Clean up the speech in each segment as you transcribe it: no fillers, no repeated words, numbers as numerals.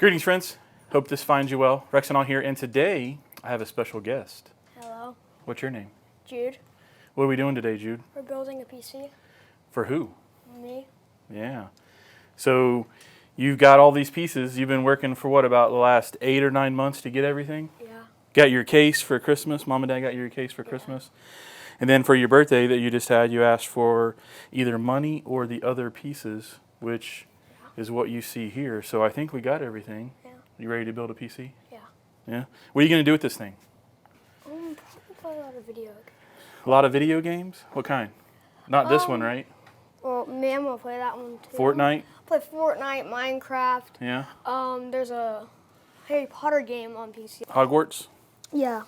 Greetings, friends. Hope this finds you well. Rekcinol here, and today I have a special guest. Hello. What's your name? Jude. What are we doing today, Jude? We're building a PC. For who? Me. Yeah. So you've got all these pieces. You've been working for what, about the last 8 or 9 months to get everything? Yeah. Got your case for Christmas. Mom and Dad got you your case for Christmas. And then for your birthday that you just had, you asked for either money or the other pieces, which is what you see here. So I think we got everything. Yeah. You ready to build a PC? Yeah. Yeah? What are you going to do with this thing? Probably play a lot of video games. A lot of video games? What kind? Not this one, right? Well, me, I'm gonna play that one too. Fortnite? Play Fortnite, Minecraft. Yeah. There's a Harry Potter game on PC. Hogwarts? Yeah.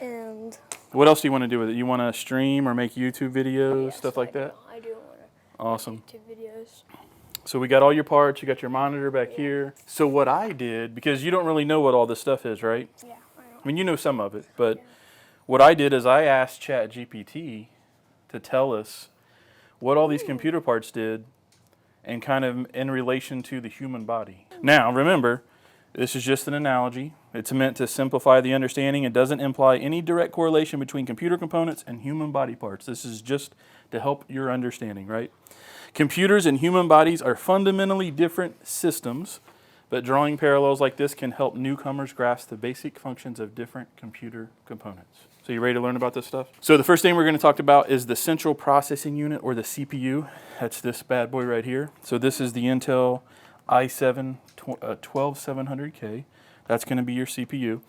And What else do you want to do with it? You want to stream or make YouTube videos, yes, stuff like that? I do want to Awesome. make YouTube videos. So we got all your parts. You got your monitor back here. So what I did, because you don't really know what all this stuff is, right? Yeah, I know. I mean, you know some of it, but what I did is I asked ChatGPT to tell us what all these computer parts did and kind of in relation to the human body. Now, remember, this is just an analogy. It's meant to simplify the understanding. It doesn't imply any direct correlation between computer components and human body parts. This is just to help your understanding, right? Computers and human bodies are fundamentally different systems, but drawing parallels like this can help newcomers grasp the basic functions of different computer components. So you ready to learn about this stuff? So the first thing we're going to talk about is the central processing unit, or the CPU. That's this bad boy right here. So this is the Intel i7 12700K. That's going to be your CPU.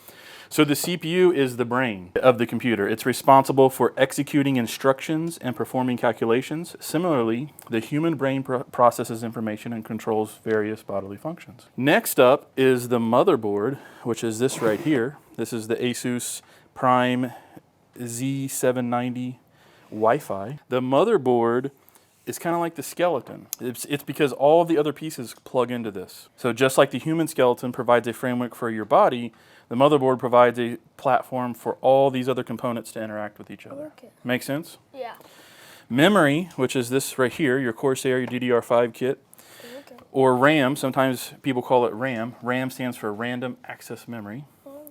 So the CPU is the brain of the computer. It's responsible for executing instructions and performing calculations. Similarly, the human brain processes information and controls various bodily functions. Next up is the motherboard, which is this right here. This is the Asus Prime Z790 Wi-Fi. The motherboard is kind of like the skeleton. It's because all of the other pieces plug into this. So just like the human skeleton provides a framework for your body, the motherboard provides a platform for all these other components to interact with each other. Okay. Make sense? Yeah. Memory, which is this right here, your Corsair, your DDR5 kit, Okay. or RAM, sometimes people call it RAM. RAM stands for Random Access Memory.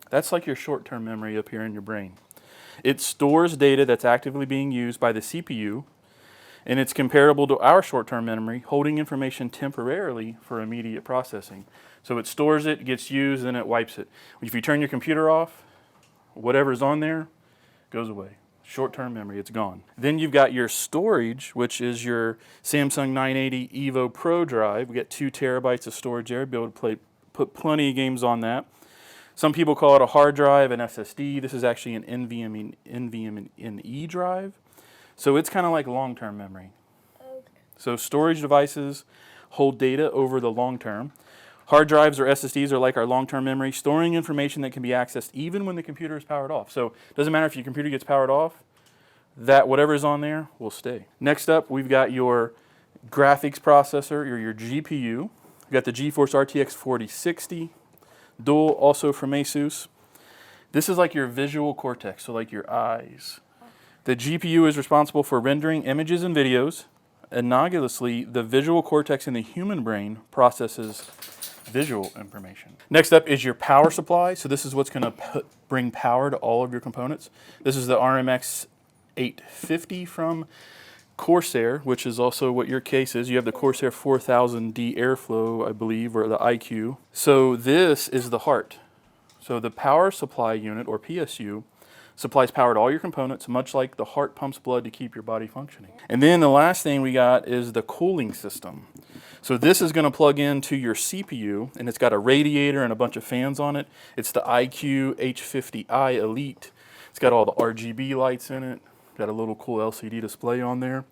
That's like your short-term memory up here in your brain. It stores data that's actively being used by the CPU, and it's comparable to our short-term memory, holding information temporarily for immediate processing. So it stores it, gets used, and it wipes it. If you turn your computer off, whatever's on there goes away. Short-term memory, it's gone. Then you've got your storage, which is your Samsung 980 EVO Pro drive. We got 2 terabytes of storage there. Be able to put plenty of games on that. Some people call it a hard drive, an SSD. This is actually an NVMe drive. So it's kind of like long-term memory. Okay. So storage devices hold data over the long term. Hard drives or SSDs are like our long-term memory, storing information that can be accessed even when the computer is powered off. So it doesn't matter if your computer gets powered off, that whatever's on there will stay. Next up, we've got your graphics processor, or your GPU. We've got the GeForce RTX 4060, dual, also from Asus. This is like your visual cortex, so like your eyes. The GPU is responsible for rendering images and videos. Analogously, the visual cortex in the human brain processes visual information. Next up is your power supply. So this is what's going to bring power to all of your components. This is the RMX 850 from Corsair, which is also what your case is. You have the Corsair 4000D Airflow, I believe, or the IQ. So this is the heart. So the power supply unit, or PSU, supplies power to all your components, much like the heart pumps blood to keep your body functioning. And then the last thing we got is the cooling system. So this is going to plug into your CPU, and it's got a radiator and a bunch of fans on it. It's the IQ H50i Elite. It's got all the RGB lights in it. Got a little cool LCD display on there.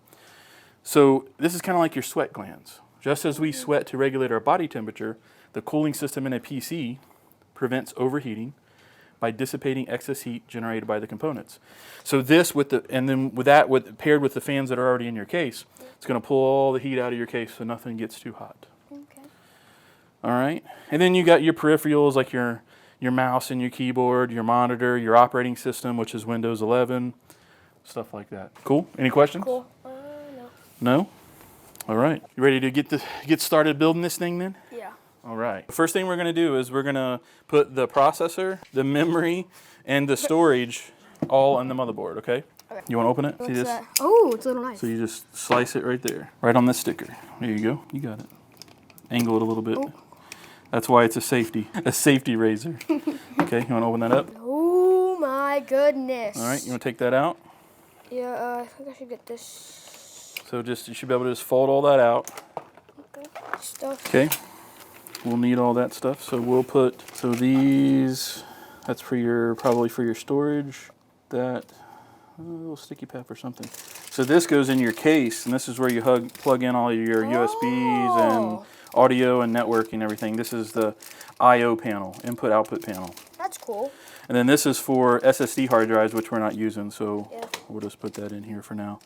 So this is kind of like your sweat glands. Just as we sweat to regulate our body temperature, the cooling system in a PC prevents overheating by dissipating excess heat generated by the components. So this paired with the fans that are already in your case, it's going to pull all the heat out of your case so nothing gets too hot. Okay. All right, and then you got your peripherals like your mouse and your keyboard, your monitor, your operating system, which is Windows 11, stuff like that. Cool? Any questions? Cool. No. No? All right. You ready to get started building this thing then? Yeah. All right. The first thing we're going to do is we're going to put the processor, the memory, and the storage all on the motherboard, okay? Okay. You want to open it? What's See this? that? Oh, it's a little nice. So you just slice it right there, right on this sticker. There you go. You got it. Angle it a little bit. Oh. That's why it's a safety razor. Okay, you want to open that up? Oh my goodness. All right, you want to take that out? Yeah, I think I should get this. So you should be able to just fold all that out. Okay. Stuff. Okay. We'll need all that stuff. So we'll put, these, that's probably for your storage. That, a little sticky pep or something. So this goes in your case, and this is where you plug in all your USBs and audio and networking and everything. This is the I/O panel, input-output panel. That's cool. And then this is for SSD hard drives, which we're not using, so yeah. We'll just put that in here for now.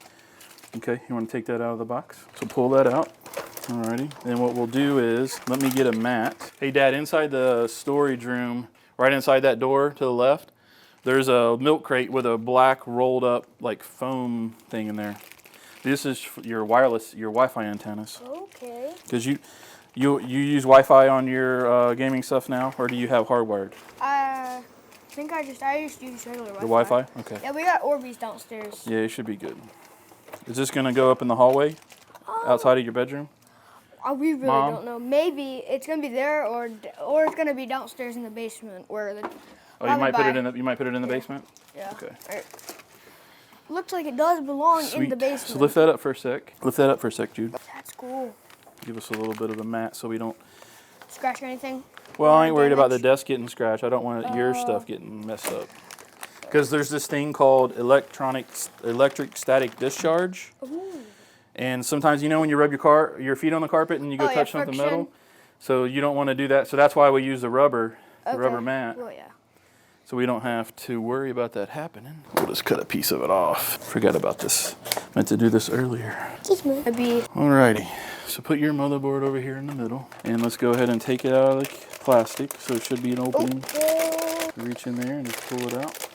Okay, you want to take that out of the box? So pull that out. Alrighty. Then what we'll do is, let me get a mat. Hey Dad, inside the storage room, right inside that door to the left, there's a milk crate with a black rolled up like foam thing in there. This is your Wi-Fi antennas. Okay. Because you use Wi-Fi on your gaming stuff now, or do you have hardwired? I think I used to use regular Wi-Fi. The Wi-Fi? Okay. Yeah, we got Orbeez downstairs. Yeah, it should be good. Is this gonna go up in the hallway, outside of your bedroom? We really Mom? don't know. Maybe it's gonna be there, or it's gonna be downstairs in the basement where the. Oh, you might put it in the basement. Yeah. Okay. Right. Looks like it does belong Sweet. in the basement. So lift that up for a sec. Lift that up for a sec, Jude. That's cool. Give us a little bit of a mat so we don't. Scratch anything? Well, I ain't worried about the Damage? desk getting scratched. I don't want your stuff getting messed up. Because there's this thing called electric static discharge. Ooh. And sometimes, when you rub your feet on the carpet and you go touch something friction. metal, so you don't want to do that. So that's why we use the rubber mat. Well, yeah. So we don't have to worry about that happening. We'll just cut a piece of it off. Forgot about this. Meant to do this earlier. Alrighty. So put your motherboard over here in the middle. And let's go ahead and take it out of the plastic. So it should be an opening. Reach in there and just pull it out.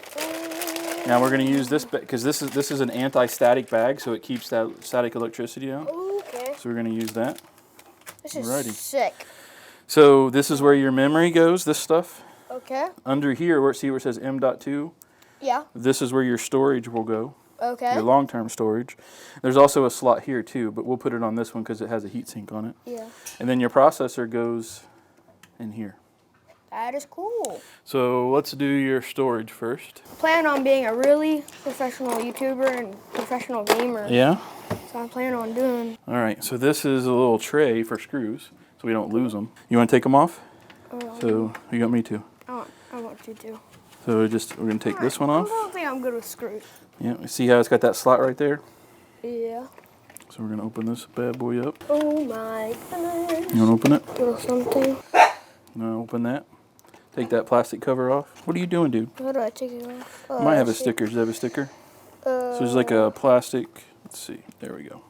Now we're going to use this because this is an anti-static bag, so it keeps that static electricity out. Okay. So we're going to use that. This is Alrighty. sick. So this is where your memory goes, this stuff. Okay. Under here, where it says M.2, Yeah. this is where your storage will go. Okay. Your long-term storage. There's also a slot here too, but we'll put it on this one because it has a heatsink on it. Yeah. And then your processor goes in here. That is cool. So let's do your storage first. Plan on being a really professional YouTuber and professional gamer. Yeah? So I plan on doing. All right, so this is a little tray for screws so we don't lose them. You want to take them off? So you got me to. I want you to. So we're going to take this one off. I don't think I'm good with screws. Yeah, you see how it's got that slot right there? Yeah. So we're going to open this bad boy up. Oh my goodness. You want to open it? Little something. No, open that. Take that plastic cover off. What are you doing, dude? How do I take it off? You might have a sticker. Does it have a sticker? So there's like a plastic. Let's see. There we go.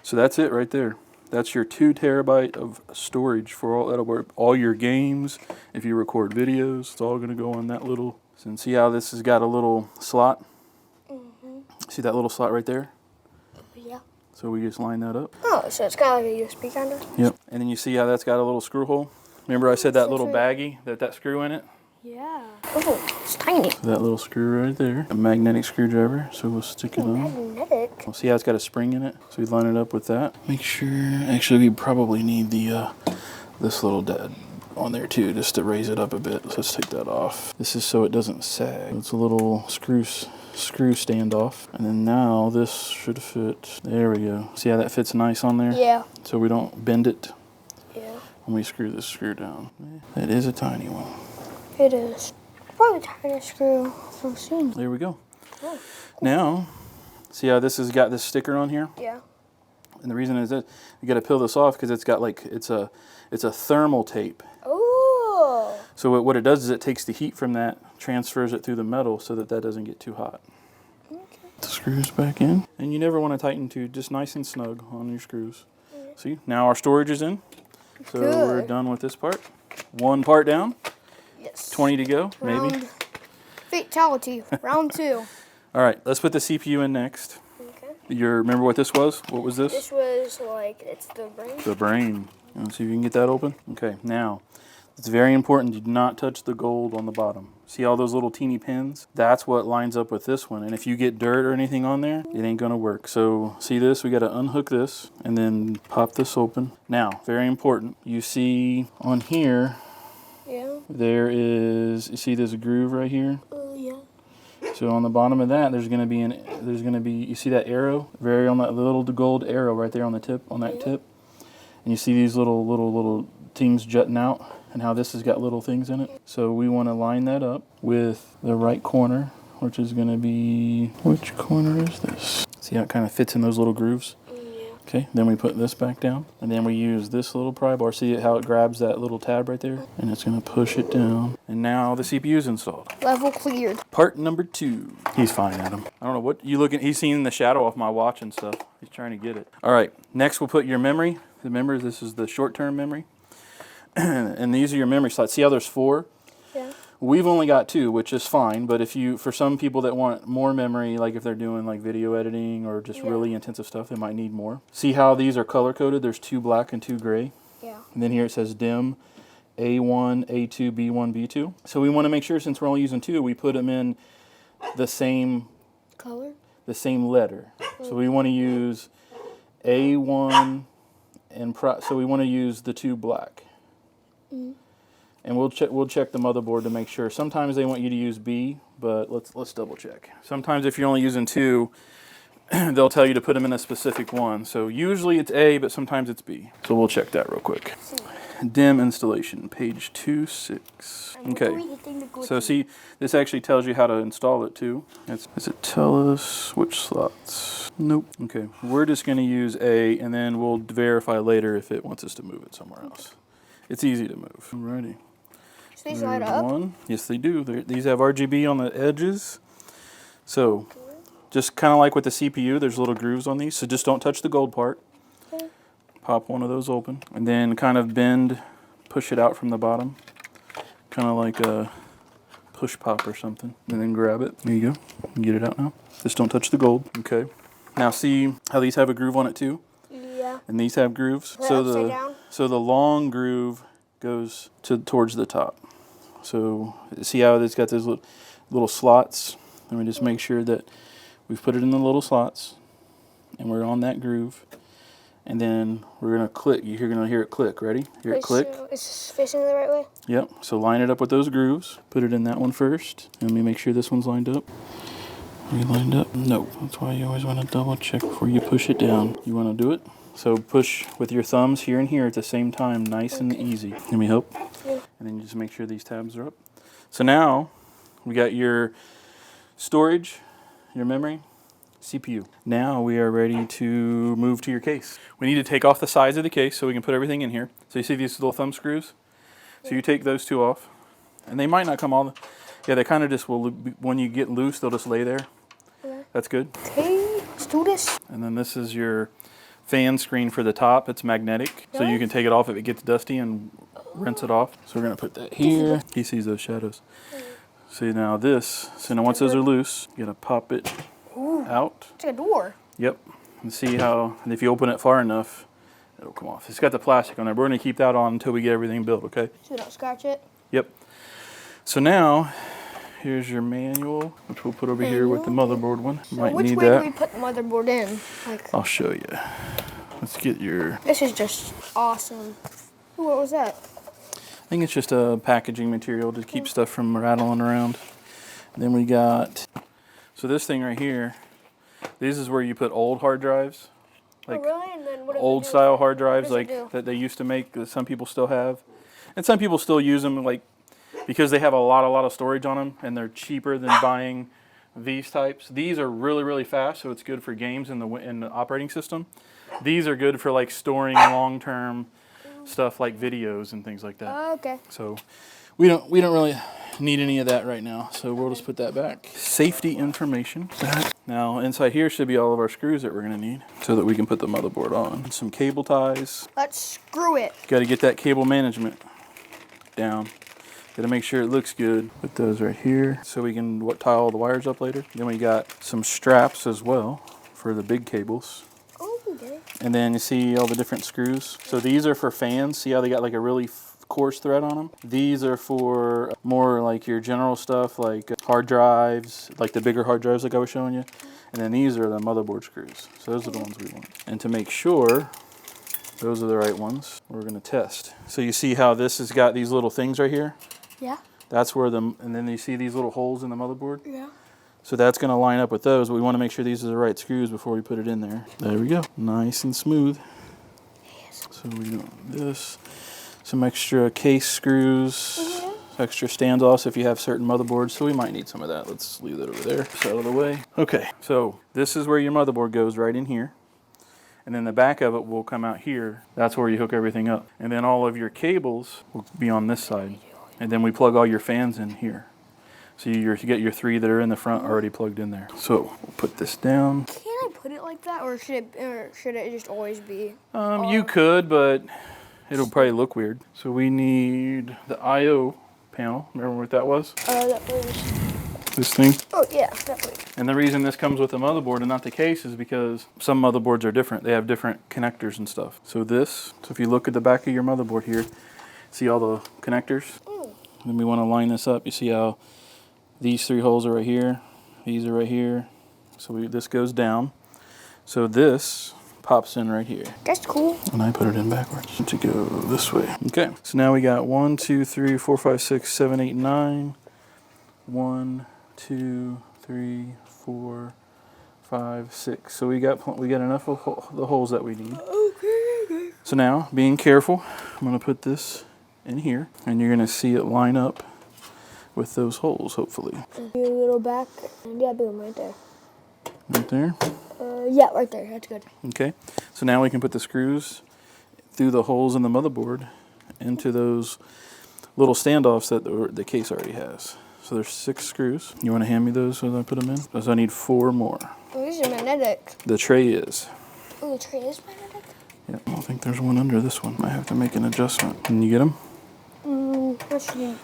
So that's it right there. That's your 2 terabyte of storage for all your games. If you record videos, it's all going to go on that little. And see how this has got a little slot? Mm-hmm. See that little slot right there? Yeah. So we just line that up. Oh, so it's kind of like a USB kind of? Yep. And then you see how that's got a little screw hole? Remember I said that little baggie, that screw in it? Yeah. Oh, it's tiny. So that little screw right there. A magnetic screwdriver, so we'll stick it on. Magnetic? See how it's got a spring in it? So we line it up with that. Make sure, actually we probably need the this little dad on there too, just to raise it up a bit. So let's take that off. This is so it doesn't sag. It's a little screw standoff. And then now this should fit. There we go. See how that fits nice on there? Yeah. So we don't bend it. Yeah. When we screw this screw down. That is a tiny one. It is. Probably the tiniest screw I've seen. There we go. Oh, cool. Now, see how this has got this sticker on here? Yeah. And the reason is that you got to peel this off because it's got like it's a thermal tape. Oh. So what it does is it takes the heat from that, transfers it through the metal so that doesn't get too hot. Okay. The screws back in, and you never want to tighten too, just nice and snug on your screws. See, now our storage is in. So we're done with this part. 1 part down. Yes. 20 to go, maybe. Fatality. Round 2. All right, let's put the CPU in next. Okay. Remember what this was? What was this? This was like, it's the brain. The brain. Let's see if you can get that open. Okay, now, it's very important, do not touch the gold on the bottom. See all those little teeny pins? That's what lines up with this one. And if you get dirt or anything on there, it ain't gonna work. So see this? We gotta unhook this and then pop this open. Now, very important, you see on here, Yeah. there is, you see this groove right here? Yeah. So on the bottom of that, there's gonna be you see that arrow? Very on that little gold arrow right there on the tip, on that tip. And you see these little things jutting out and how this has got little things in it. So we want to line that up with the right corner, which is going to be, which corner is this? See how it kind of fits in those little grooves? Yeah. Okay, then we put this back down and then we use this little pry bar. See how it grabs that little tab right there? And it's going to push it down. And now the CPU is installed. Level cleared. Part number 2. He's fine, Adam. I don't know what you looking, he's seeing the shadow off my watch and stuff. He's trying to get it. All right, next we'll put your memory. Remember, this is the short-term memory. And these are your memory slots. See how there's 4? Yeah. We've only got 2, which is fine. But if you, for some people that want more memory, like if they're doing like video editing or just really intensive stuff, they might need more. See how these are color-coded? There's 2 black and 2 gray. Yeah. And then here it says DIM, A1, A2, B1, B2. So we want to make sure, since we're only using 2, we put them in the same Color? the same letter. So we want to use A1 and so we want to use the 2 black. And we'll check the motherboard to make sure. Sometimes they want you to use B, but let's double check. Sometimes if you're only using 2, they'll tell you to put them in a specific one. So usually it's A, but sometimes it's B. So we'll check that real quick. DIM installation, page 26. Okay. So see, this actually tells you how to install it too. Does it tell us which slots? Nope. Okay. We're just going to use A, and then we'll verify later if it wants us to move it somewhere else. It's easy to move. Alrighty. So these light up? One. Yes, they do. These have RGB on the edges. So, just kind of like with the CPU, there's little grooves on these. So just don't touch the gold part. Okay. Pop one of those open. And then kind of bend, push it out from the bottom. Kind of like a push pop or something. And then grab it. There you go. Get it out now. Just don't touch the gold. Okay. Now see how these have a groove on it too? Yeah. And these have grooves. So the long groove goes towards the top. So see how it's got those little slots? Let me just make sure that we've put it in the little slots and we're on that groove. And then we're gonna click. You're gonna hear it click. Ready? Hear it click. So it's facing the right way? Yep. So line it up with those grooves. Put it in that one first. And let me make sure this one's lined up. Are you lined up? No. That's why you always want to double check before you push it down. You want to do it? So push with your thumbs here and here at the same time, nice and easy. Let me help. Yeah. And then you just make sure these tabs are up. So now we got your storage, your memory, CPU. Now we are ready to move to your case. We need to take off the sides of the case so we can put everything in here. So you see these little thumb screws? So you take those 2 off. And they might not come all the... Yeah, they kind of just will... When you get loose, they'll just lay there. Okay. That's good. Okay, let's do this. And then this is your fan screen for the top. It's magnetic. So you can take it off if it gets dusty and rinse it off. So we're going to put that here. He sees those shadows. See now this. So now once those are loose, you're going to pop it out. It's like a door. Yep. And see how, and if you open it far enough, it'll come off. It's got the plastic on there. We're going to keep that on until we get everything built, okay? So we don't scratch it? Yep. So now, here's your manual, which we'll put over here with the motherboard one. So might which need way that. do we put the motherboard in? Like, I'll show you. Let's get your... This is just awesome. Ooh, what was that? I think it's just a packaging material to keep stuff from rattling around. And then we got... So this thing right here, this is where you put old hard drives. Like really? And then what old style hard drives like that they used to make that some people still have. And some people still use them like because they have a lot of storage on them and they're cheaper than buying these types. These are really fast, so it's good for games in the operating system. These are good for like storing long-term stuff like videos and things like that. Oh, okay. So we don't really need any of that right now, so we'll just put that back. Safety information. Now inside here should be all of our screws that we're going to need so that we can put the motherboard on. Some cable ties. Let's screw it. Got to get that cable management down. Got to make sure it looks good. Put those right here so we can tie all the wires up later. Then we got some straps as well for the big cables. Oh, okay. And then you see all the different screws. So these are for fans. See how they got like a really coarse thread on them? These are for more like your general stuff, like hard drives, like the bigger hard drives like I was showing you. And then these are the motherboard screws. So those are the ones we want. And to make sure those are the right ones, we're going to test. So you see how this has got these little things right here? Yeah. That's where and then you see these little holes in the motherboard? Yeah. So that's going to line up with those, but we want to make sure these are the right screws before we put it in there. There we go. Nice and smooth. Yes. So we do this. Some extra case screws, extra standoffs if you have certain motherboards. So we might need some of that. Let's leave that over there. It's out of the way. Okay, so this is where your motherboard goes, right in here. And then the back of it will come out here. That's where you hook everything up. And then all of your cables will be on this side. And then we plug all your fans in here. So you get your 3 that are in the front already plugged in there. So we'll put this down. Can I put it like that, or should it just always be? You could, but it'll probably look weird. So we need the I/O panel. Remember what that was? That was. This thing. Oh yeah, that was. And the reason this comes with the motherboard and not the case is because some motherboards are different. They have different connectors and stuff. So if you look at the back of your motherboard here, see all the connectors? Then we want to line this up. You see how these 3 holes are right here. These are right here. So this goes down. So this pops in right here. That's cool. And I put it in backwards to go this way. Okay. So now we got 1, 2, 3, 4, 5, 6, 7, 8, 9. 1, 2, 3, 4, 5, 6. So we got enough of the holes that we need. Okay. So now, being careful, I'm going to put this in here, and you're going to see it line up with those holes, hopefully. A little back, and yeah, boom, right there. Right there? Yeah, right there. That's good. Okay. So now we can put the screws through the holes in the motherboard into those little standoffs that the case already has. So there's 6 screws. You want to hand me those as I put them in? Because I need 4 more. Oh, these are magnetic. The tray is. Oh, the tray is magnetic? Yeah, I don't think there's one under this one. I have to make an adjustment. Can you get them? What should you?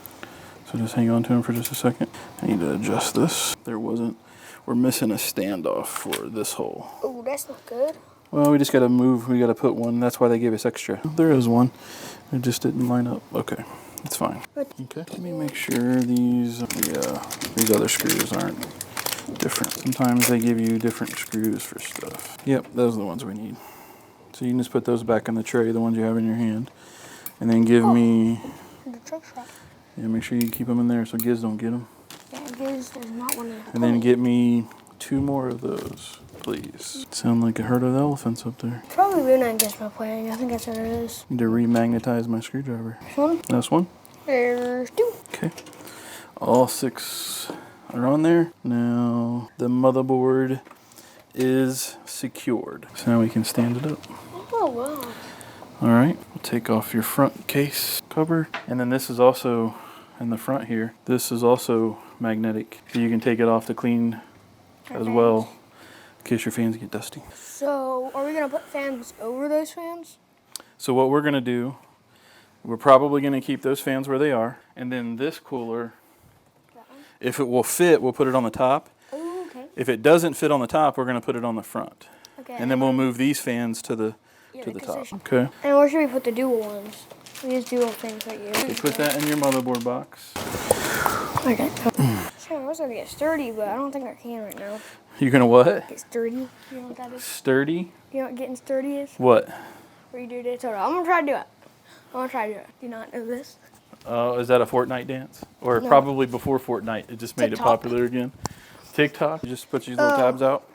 So just hang on to them for just a second. I need to adjust this. We're missing a standoff for this hole. Oh, that's not good. Well, we just got to move. We got to put one. That's why they gave us extra. There is one. It just didn't line up. Okay, it's fine. Okay, let me make sure these other screws aren't different. Sometimes they give you different screws for stuff. Yep, those are the ones we need. So you can just put those back in the tray, the ones you have in your hand. And then give me... The truck shop. Yeah, make sure you keep them in there so Giz don't get them. Yeah, Giz does not want to... And then get me 2 more of those, please. Sound like a herd of elephants up there. Probably Luna and Giz my playing. I think that's what it is. Need to remagnetize my screwdriver. This one? Last one? There's 2. Okay. All 6 are on there. Now the motherboard is secured. So now we can stand it up. Oh, wow. All right, we'll take off your front case cover. And then this is also in the front here. This is also magnetic. So you can take it off to clean as well in case your fans get dusty. So are we going to put fans over those fans? So what we're gonna do, we're probably gonna keep those fans where they are. And then this cooler, if it will fit, we'll put it on the top. Oh, okay. If it doesn't fit on the top, we're gonna put it on the front. Okay. And then we'll move these fans to the top. Okay. And where should we put the dual ones? These dual things right here. Okay, put that in your motherboard box. Okay. Sure, I was gonna get sturdy, but I don't think I can right now. You're gonna what? Get sturdy. You know what that is? Sturdy? You know what getting sturdy is? What? Where you do this. Hold on, I'm gonna try to do it. Do you not know this? Oh, is that a Fortnite dance? Or No. probably before Fortnite, it just made TikTok. it popular again. TikTok? You just put these little tabs out?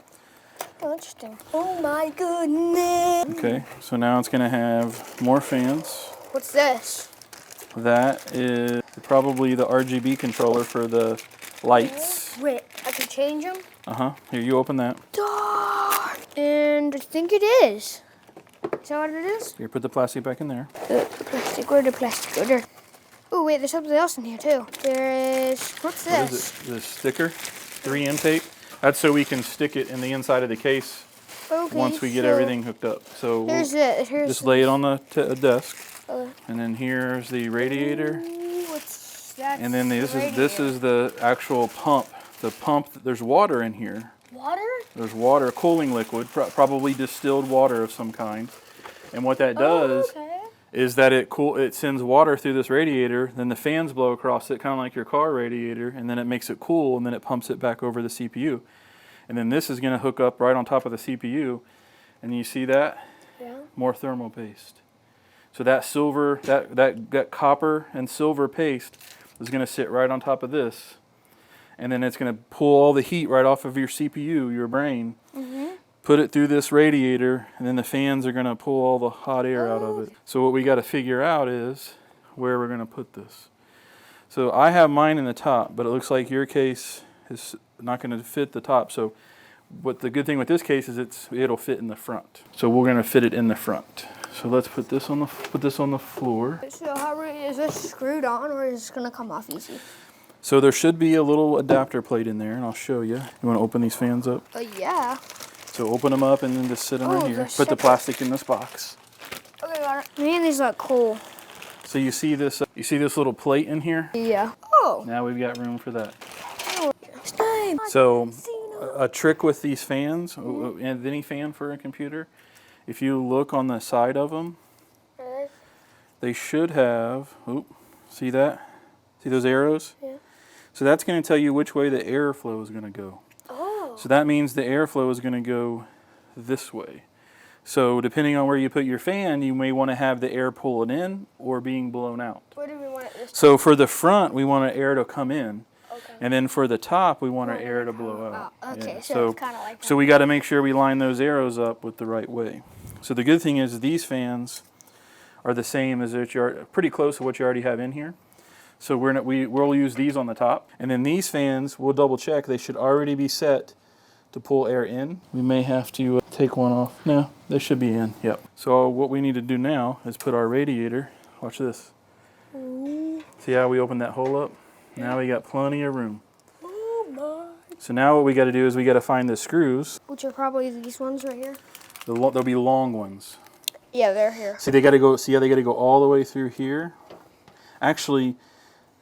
Oh, interesting. Oh my goodness. Okay, so now it's gonna have more fans. What's this? That is probably the RGB controller for the lights. Wait, I can change them? Uh-huh. Here, you open that. Darn. And I think it is. Is that what it is? Here, put the plastic back in there. The plastic. Where the plastic go? There. Oh, wait, there's something else in here, too. There is... What's this? What is it? The sticker? 3M tape? That's so we can stick it in the inside of the case Okay, once we get so everything hooked up. So we'll Here's it. Here's just lay it on the desk. Uh, And then here's the radiator. Ooh, what's that? And then this is the actual pump. The pump, there's water in here. Water? There's water, cooling liquid, probably distilled water of some kind. And what that does is that it sends water through this radiator, then the fans blow across it, kind of like your car radiator, and then it makes it cool, and then it pumps it back over the CPU. And then this is going to hook up right on top of the CPU, and you see that? Yeah. More thermal paste. So that silver, that copper and silver paste is going to sit right on top of this, and then it's going to pull all the heat right off of your CPU, your brain, put it through this radiator, and then the fans are going to pull all the hot air out of it. So what we got to figure out is where we're going to put this. So I have mine in the top, but it looks like your case is not going to fit the top. So what the good thing with this case is it'll fit in the front. So we're going to fit it in the front. So let's put this on the floor. So how is this screwed on, or is it going to come off easy? So there should be a little adapter plate in there, and I'll show you. You want to open these fans up? Yeah. So open them up and then just sit them in here. Put the separate. plastic in this box. Okay, got it. Man, these look cool. So you see this little plate in here? Yeah. Oh. Now we've got room for that. Time. So a trick with these fans, and any fan for a computer, if you look on the side of them, they should have, see that? See those arrows? Yeah. So that's going to tell you which way the airflow is going to go. Oh. So that means the airflow is going to go this way. So depending on where you put your fan, you may want to have the air pulling in or being blown out. Where do we want it this time? So for the front, we want our air to come in. Okay. And then for the top, we want our air to blow out. Okay, Yeah. so it's kind of like that. So we got to make sure we line those arrows up with the right way. So the good thing is these fans are the same as pretty close to what you already have in here. So we'll use these on the top. And then these fans, we'll double check. They should already be set to pull air in. We may have to take one off. No, they should be in. Yep. So what we need to do now is put our radiator. Watch this. Ooh. See how we opened that hole up? Now we got plenty of room. Oh my. So now what we got to do is we got to find the screws. Which are probably these ones right here. There'll be long ones. Yeah, they're here. See, they got to go. See how they got to go all the way through here. Actually,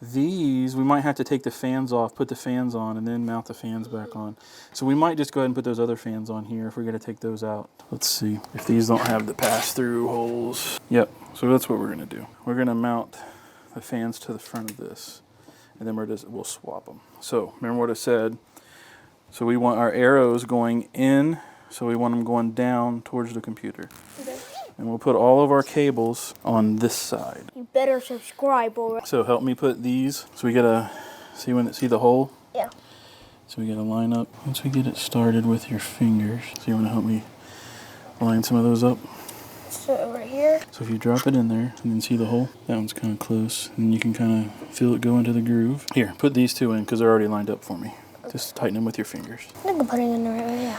these we might have to take the fans off, put the fans on, and then mount the fans back on. So we might just go ahead and put those other fans on here if we're going to take those out. Let's see if these don't have the pass-through holes. Yep. So that's what we're going to do. We're going to mount the fans to the front of this, and then we'll swap them. So remember what I said. So we want our arrows going in. So we want them going down towards the computer. Okay. And we'll put all of our cables on this side. You better subscribe, already. So help me put these. So we gotta see the hole? Yeah. So we gotta line up. Once we get it started with your fingers, so you wanna help me line some of those up? So right here. So if you drop it in there and then see the hole, that one's kind of close. And you can kind of feel it go into the groove. Here, put these two in because they're already lined up for me. Okay. Just tighten them with your fingers. I think I'm putting it in the right way, yeah.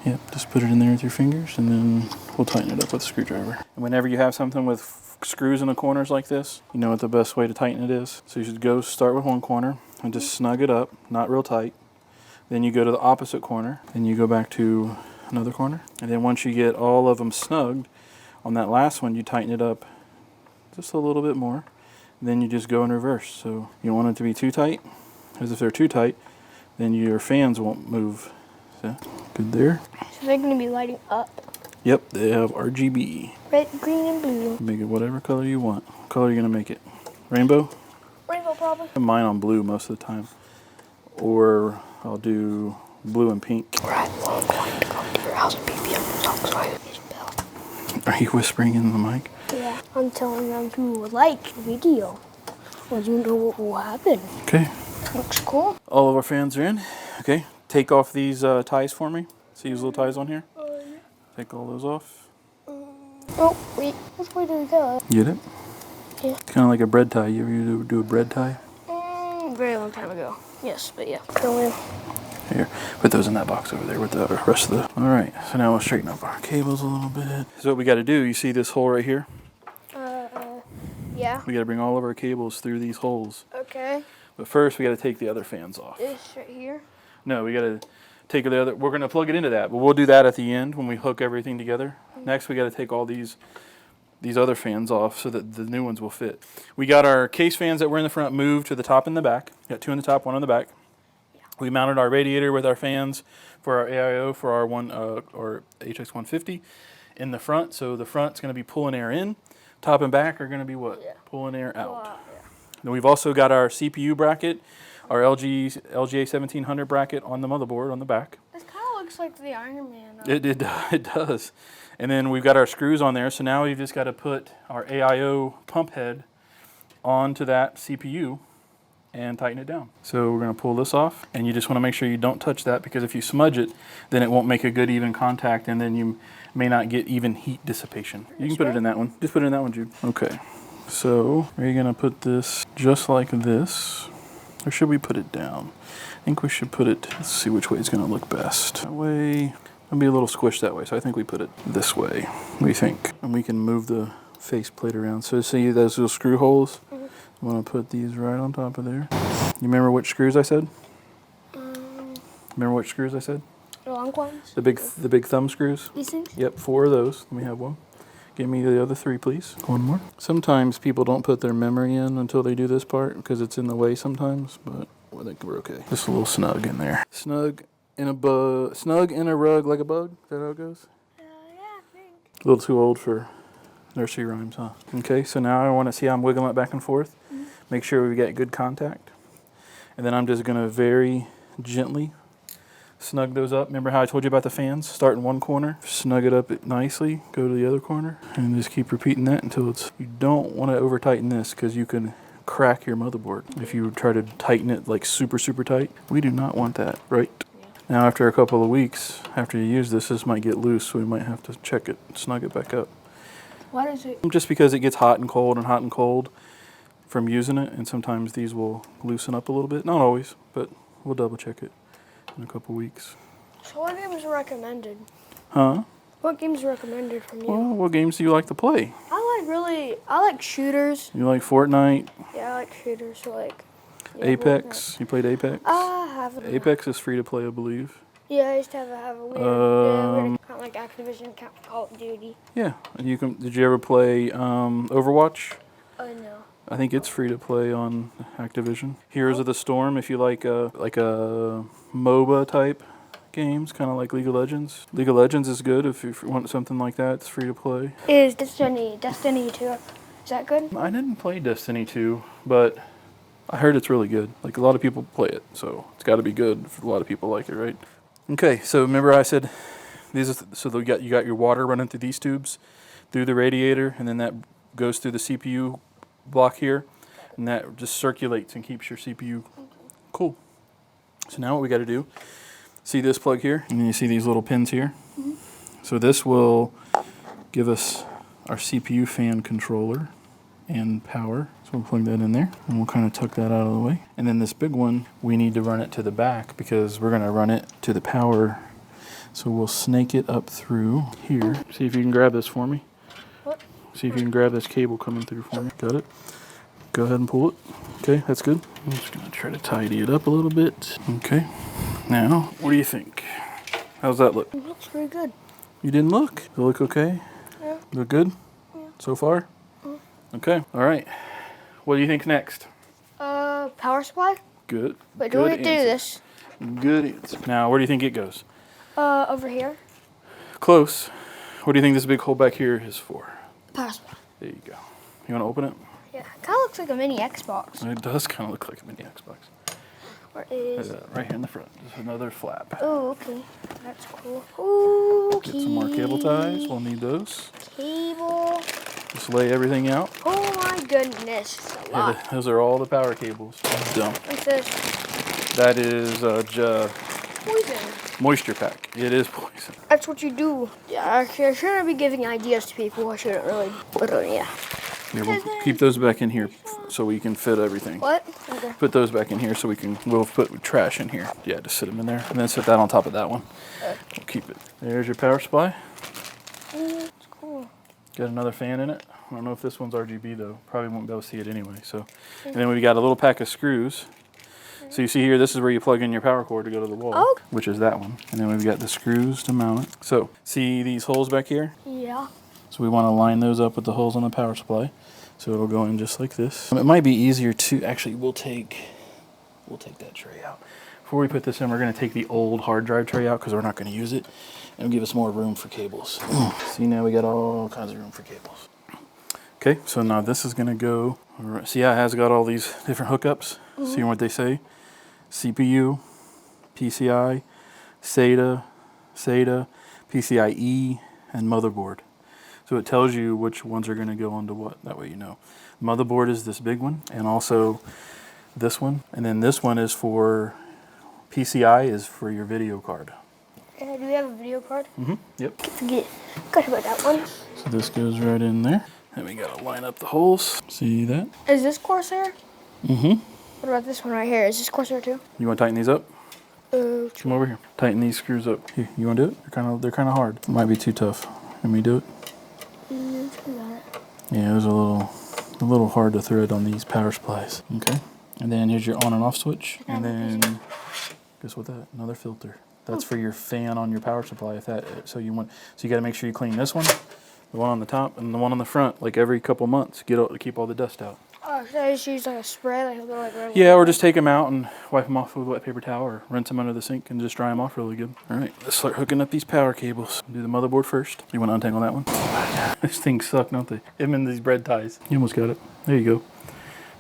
Yep, just put it in there with your fingers, and then we'll tighten it up with a screwdriver. And whenever you have something with screws in the corners like this, you know what the best way to tighten it is. So you should start with one corner and just snug it up, not real tight. Then you go to the opposite corner, and you go back to another corner. And then once you get all of them snugged, on that last one, you tighten it up just a little bit more. And then you just go in reverse. So you don't want it to be too tight, because if they're too tight, then your fans won't move. So, good there. So they're going to be lighting up. Yep, they have RGB. Red, green, and blue. Make it whatever color you want. What color are you going to make it? Rainbow? Rainbow, probably. I have mine on blue most of the time. Or I'll do blue and pink. Right, well, I'm going to come to your house and beep on the top, so I have this bell. Are you whispering in the mic? Yeah, I'm telling them to like the video. Well, you know what will happen. Okay. Looks cool. All of our fans are in. Okay. Take off these ties for me. See these little ties on here? Yeah. Take all those off. Oh, wait. Which way do we go? Get it? Yeah. It's kind of like a bread tie. You ever do a bread tie? Very long time ago. Yes, but yeah. Go in. Here, put those in that box over there with the rest of the... All right, so now we'll straighten up our cables a little bit. So what we got to do, you see this hole right here? Yeah. We got to bring all of our cables through these holes. Okay. But first, we got to take the other fans off. This right here? No, we got to take the other... We're going to plug it into that, but we'll do that at the end when we hook everything together. Next, we got to take all these other fans off so that the new ones will fit. We got our case fans that were in the front moved to the top and the back. Got two in the top, one on the back. Yeah. We mounted our radiator with our fans for our AIO for our HX150 in the front. So the front's going to be pulling air in. Top and back are going to be what? Yeah. Pulling air out. Yeah. Then we've also got our CPU bracket, our LGA 1700 bracket on the motherboard on the back. This kind of looks like the Iron Man. It does. And then we've got our screws on there. So now we've just got to put our AIO pump head onto that CPU and tighten it down. So we're going to pull this off, and you just want to make sure you don't touch that, because if you smudge it, then it won't make a good even contact, and then you may not get even heat dissipation. You can put it in that one. Just put it in that one, Jude. Okay. So we're going to put this just like this, or should we put it down? I think we should put it, let's see which way it's going to look best. That way, it'll be a little squished that way, so I think we put it this way. What do you think? And we can move the face plate around. So see those little screw holes? I'm going to put these right on top of there. You remember which screws I said? Remember which screws I said? The long ones? The big thumb screws? These things? Yep, 4 of those. Let me have one. Give me the other 3, please. One more. Sometimes people don't put their memory in until they do this part because it's in the way sometimes, but I think we're okay. Just a little snug in there. Snug in a rug like a bug. Is that how it goes? Yeah, I think. A little too old for nursery rhymes, huh? Okay, so now I want to see how I'm wiggling it back and forth. Make sure we get good contact. And then I'm just going to very gently snug those up. Remember how I told you about the fans? Start in one corner, snug it up nicely, go to the other corner, and just keep repeating that until it's... You don't want to over tighten this because you can crack your motherboard if you try to tighten it like super, super tight. We do not want that, right? Yeah. Now after a couple of weeks, after you use this might get loose, so we might have to check it, snug it back up. Why does it? Just because it gets hot and cold from using it, and sometimes these will loosen up a little bit. Not always, but we'll double check it in a couple weeks. So what games are recommended? Huh? What games are recommended from you? Well, what games do you like to play? I like shooters. You like Fortnite? Yeah, I like shooters. So like Apex? You played Apex? I haven't. Apex is free to play, I believe. Yeah, I used to have a weird account like Activision account, Call of Duty. Yeah, and you can. Did you ever play Overwatch? Oh no. I think it's free to play on Activision. Heroes of the Storm, if you like a MOBA type games, kind of like League of Legends. League of Legends is good if you want something like that. It's free to play. Is Destiny 2? Is that good? I didn't play Destiny 2, but I heard it's really good. Like, a lot of people play it, so it's got to be good if a lot of people like it, right? Okay, so remember I said these are you got your water running through these tubes, through the radiator, and then that goes through the CPU block here, and that just circulates and keeps your CPU cool. So now what we got to do, see this plug here, and then you see these little pins here? Mm-hmm. So this will give us our CPU fan controller and power. So we'll plug that in there, and we'll kind of tuck that out of the way. And then this big one, we need to run it to the back because we're going to run it to the power. So we'll snake it up through here. See if you can grab this for me. What? See if you can grab this cable coming through for me. Got it? Go ahead and pull it. Okay, that's good. I'm just going to try to tidy it up a little bit. Okay. Now, what do you think? How's that look? It looks pretty good. You didn't look? Does it look okay? Yeah. Look good? Yeah. So far? Okay. All right. What do you think next? Power supply? Good. Wait, do we have to do this? Good answer. Now, where do you think it goes? Over here. Close. What do you think this big hole back here is for? Power supply. There you go. You want to open it? Yeah. Kind of looks like a mini Xbox. It does kind of look like a mini Xbox. Where is? Right here in the front. Just another flap. Oh, okay. That's cool. Ooh, Get some more cable ties. We'll need those. Cable. Just lay everything out. Oh my goodness. It's a lot. Yeah, those are all the power cables. Dump. What's this? That is Poison. moisture pack. It is poison. That's what you do. Yeah, I shouldn't be giving ideas to people. I shouldn't really. But yeah. Yeah, we'll keep those back in here so we can fit everything. What? Okay. Put those back in here so we'll put trash in here. Yeah, just sit them in there and then set that on top of that one. We'll keep it. There's your power supply. It's cool. Got another fan in it. I don't know if this one's RGB though. Probably won't be able to see it anyway. So, and then we've got a little pack of screws. So you see here, this is where you plug in your power cord to go to the wall, which is that one. And then we've got the screws to mount it. So see these holes back here? Yeah. So we want to line those up with the holes on the power supply. So it'll go in just like this. It might be easier to, actually we'll take that tray out. Before we put this in, we're going to take the old hard drive tray out because we're not going to use it. And it'll give us more room for cables. See, now we got all kinds of room for cables. Okay, so now this is going to go. See how it has got all these different hookups? See what they say? CPU, PCI, SATA, PCIe, and motherboard. So it tells you which ones are going to go onto what. That way you know. Motherboard is this big one, and also this one. And then this one is for PCI is for your video card. Do we have a video card? Yep. Forgot about that one. So this goes right in there. And we got to line up the holes. See that? Is this Corsair? What about this one right here? Is this Corsair too? You want to tighten these up? Come over here. Tighten these screws up. Here, you want to do it? They're kind of hard. It might be too tough. Let me do it. Yeah, it was a little hard to thread on these power supplies. Okay. And then here's your on and off switch. And then guess what that? Another filter. That's for your fan on your power supply. So you got to make sure you clean this one, the one on the top, and the one on the front, like every couple months. To keep all the dust out. Oh, should I just use like a spray, Yeah, or just take them out and wipe them off with a wet paper towel, or rinse them under the sink and just dry them off really good. All right, let's start hooking up these power cables. Do the motherboard first. You want to untangle that one? These things suck, don't they? Them in these bread ties. You almost got it. There you go.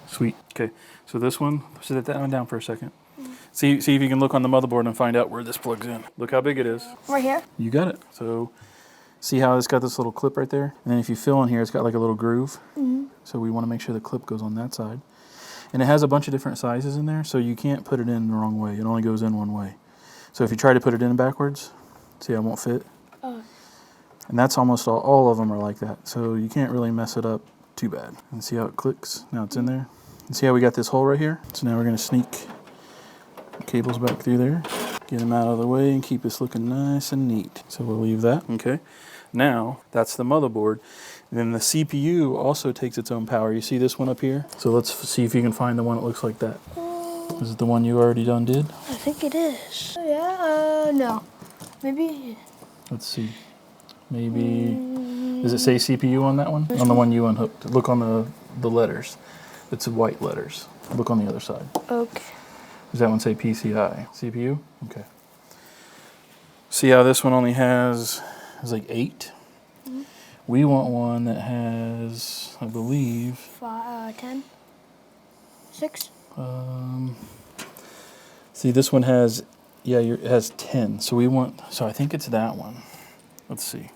Sweet. Okay, so this one. Set that one down for a second. See if you can look on the motherboard and find out where this plugs in. Look how big it is. Right here? You got it. So see how it's got this little clip right there? And then if you feel in here, it's got like a little groove. So we want to make sure the clip goes on that side. And it has a bunch of different sizes in there, so you can't put it in the wrong way. It only goes in one way. So if you try to put it in backwards, see how it won't fit? And that's almost all of them are like that. So you can't really mess it up too bad. And see how it clicks? Now it's in there. And see how we got this hole right here? So now we're going to sneak the cables back through there. Get them out of the way and keep this looking nice and neat. So we'll leave that. Okay. Now, that's the motherboard. And then the CPU also takes its own power. You see this one up here? So let's see if you can find the one that looks like that. Is it the one you already done did? I think it is. Yeah, no. Maybe. Let's see. Maybe. Does it say CPU on that one? On the one you unhooked. Look on the letters. It's white letters. Look on the other side. Okay. Does that one say PCI? CPU? Okay. See how this one only has like 8? We want one that has, I believe, 10, 6. See, this one has, it has 10. So I think it's that one. Let's see.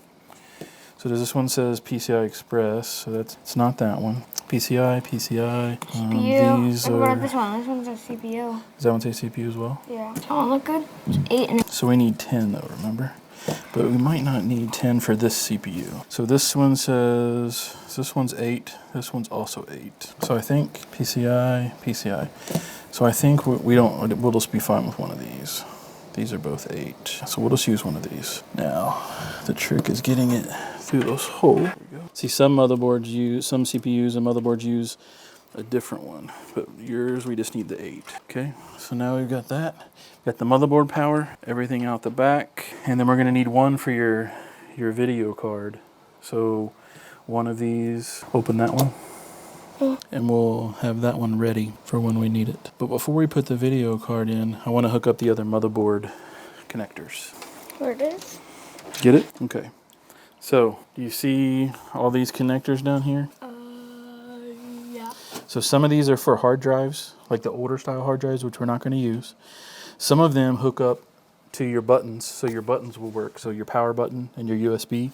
So does this one says PCI Express? So it's not that one. PCI. CPU. These what are. about this one? This one says CPU. Does that one say CPU as well? Yeah. Does that one look good? It's 8 and. So we need 10 though, remember? But we might not need 10 for this CPU. So this one says, this one's 8, this one's also 8. So I think PCI. So I think we'll just be fine with one of these. These are both 8. So we'll just use one of these. Now, the trick is getting it through those holes. See, some CPUs and motherboards use a different one, but yours, we just need the 8. Okay, so now we've got that. Got the motherboard power, everything out the back, and then we're gonna need one for your video card. So one of these, open that one, and we'll have that one ready for when we need it. But before we put the video card in, I wanna hook up the other motherboard connectors. Where it is? Get it? Okay. So, do you see all these connectors down here? Yeah. So some of these are for hard drives, like the older style hard drives, which we're not gonna use. Some of them hook up to your buttons, so your buttons will work. So your power button and your USB.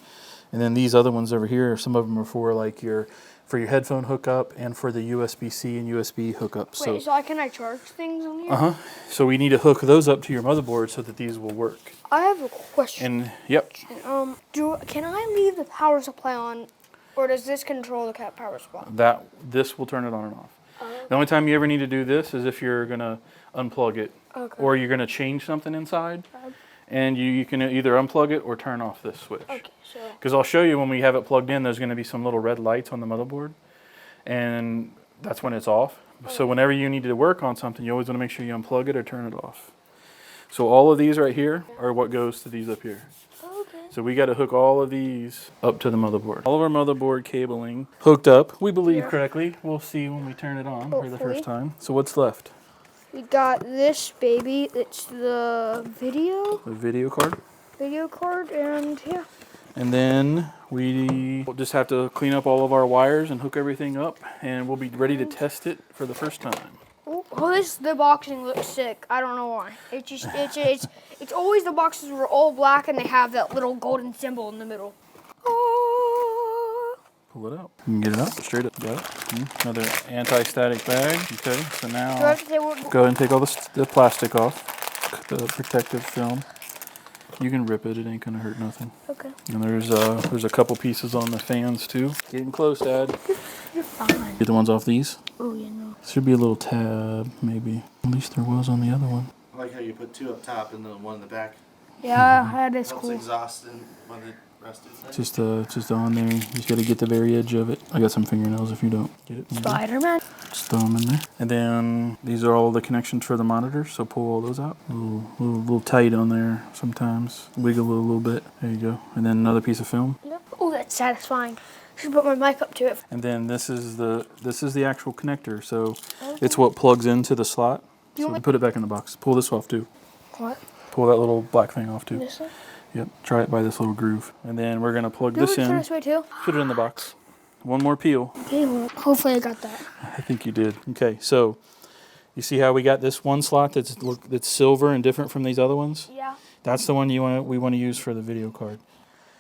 And then these other ones over here, some of them are for like your headphone hookup and for the USB-C and USB hookup. Wait, so I can charge things on here? So we need to hook those up to your motherboard so that these will work. I have a question. And yep. Can I leave the power supply on, or does this control the power supply? This will turn it on and off. The only time you ever need to do this is if you're gonna unplug it, or you're gonna change something inside, and you can either unplug it or turn off this switch. Okay, so. Because I'll show you when we have it plugged in, there's gonna be some little red lights on the motherboard, and that's when it's off. So whenever you need to work on something, you always wanna make sure you unplug it or turn it off. So all of these right here are what goes to these up here. So we got to hook all of these up to the motherboard. All of our motherboard cabling hooked up, we believe correctly. We'll see when we turn it on for the first time. So what's left? We got this baby. It's the video card. video card, and yeah. And then we'll just have to clean up all of our wires and hook everything up, and we'll be ready to test it for the first time. Oh, the boxing looks sick. I don't know why. It's always the boxes were all black and they have that little golden symbol in the middle. Pull it out. You can get it out straight up. Got it. Another anti-static bag. Okay, so now go ahead and take all the plastic off, the protective film. You can rip it. It ain't gonna hurt nothing. Okay. And there's a couple pieces on the fans too. Getting close, Dad. You're fine. Get the ones off these. Oh, yeah, no. Should be a little tab, maybe. At least there was on the other one. I like how you put 2 up top and then 1 in the back. Yeah, that is Helps cool. exhaust and when the rest is Just on there. You just gotta get the very edge of it. I got some fingernails if you don't. Get it? Spider-Man. Just throw them in there. And then these are all the connections for the monitors, so pull all those out. A little tight on there sometimes. Wiggle it a little bit. There you go. And then another piece of film. Yep. Oh, that's satisfying. Should put my mic up to it. And then this is the actual connector. So it's what plugs into the slot. So put it back in the box. Pull this off too. What? Pull that little black thing off too. This one? Yep. Try it by this little groove. And then we're gonna plug this in. This way too? Put it in the box. One more peel. Okay, well, hopefully I got that. I think you did. Okay, so you see how we got this one slot that's silver and different from these other ones? Yeah. That's the one we want to use for the video card.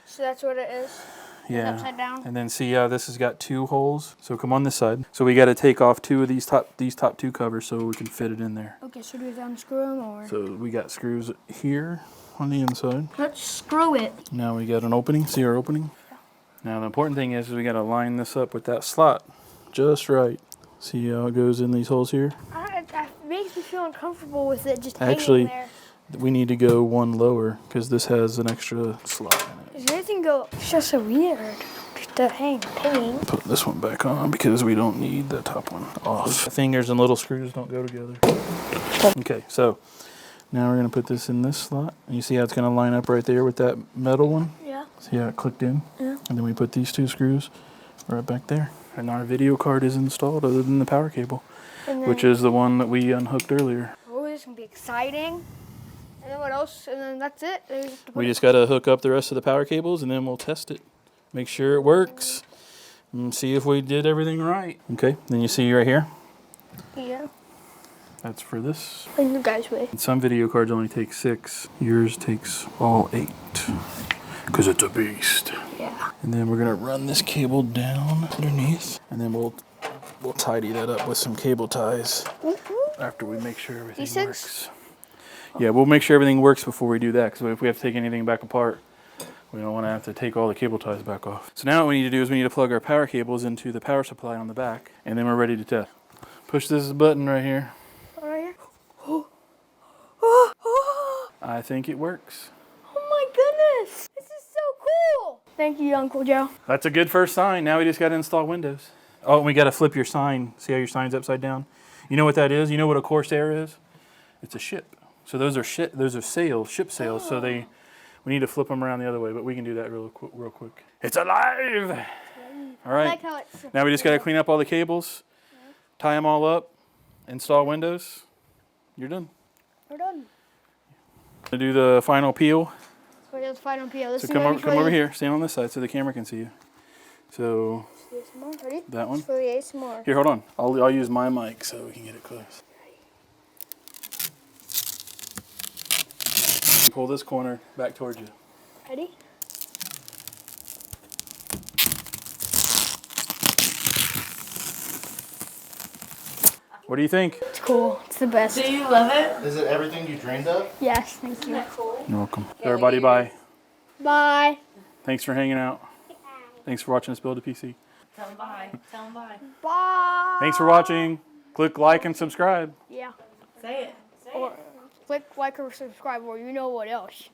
So that's what it is? Yeah. It's upside down? And then see how this has got 2 holes. So come on this side. So we got to take off 2 of these top 2 covers so we can fit it in there. Okay, so do we unscrew them or? So we got screws here on the inside. Let's screw it. Now we got an opening. See our opening? Yeah. Now the important thing is we got to line this up with that slot just right. See how it goes in these holes here? It makes me feel uncomfortable with it just Actually, hanging there. we need to go one lower because this has an extra slot in it. Does anything go? It's just so weird. Just to hang. Put this one back on because we don't need the top one off. Fingers and little screws don't go together. Okay, so now we're going to put this in this slot. And you see how it's going to line up right there with that metal one? Yeah. See how it clicked in? Yeah. And then we put these 2 screws right back there. And our video card is installed other than the power cable, which is the one that we unhooked earlier. Oh, this is going to be exciting. And then what else? And then that's it? We just got to hook up the rest of the power cables and then we'll test it. Make sure it works. And see if we did everything right. Okay, then you see right here? Yeah. That's for this. And you guys wait. And some video cards only take 6. Yours takes all 8. Because it's a beast. Yeah. And then we're going to run this cable down underneath. And then we'll tidy that up with some cable ties after we make sure everything works. Yeah, we'll make sure everything works before we do that. Because if we have to take anything back apart, we don't want to have to take all the cable ties back off. So now what we need to do is we need to plug our power cables into the power supply on the back. And then we're ready to test. Push this button right here. Right here? I think it works. Oh my goodness! This is so cool! Thank you, Uncle Joe. That's a good first sign. Now we just got to install Windows. Oh, and we got to flip your sign. See how your sign's upside down? You know what that is? You know what a Corsair is? It's a ship. So those are sails, ship sails. So we need to flip them around the other way, but we can do that real quick. It's alive! All right. I like how it's Now we just got to clean up all the cables, tie them all up, install Windows. You're done. We're done. Gonna do the final peel. So the final peel. So come over here, stand on this side so the camera can see you. So Ready? that one. For the ASMR. Here, hold on. I'll use my mic so we can get it close. Pull this corner back towards you. Ready? What do you think? It's cool. It's the best. Do you love it? Is it everything you dreamed of? Yes, thank you. Cool. You're welcome. Everybody, bye. Bye. Thanks for hanging out. Thanks for watching us build a PC. Tell them bye. Tell them bye. Bye. Thanks for watching. Click like and subscribe. Yeah. Say it. Say Or it. click like or subscribe or you know what else.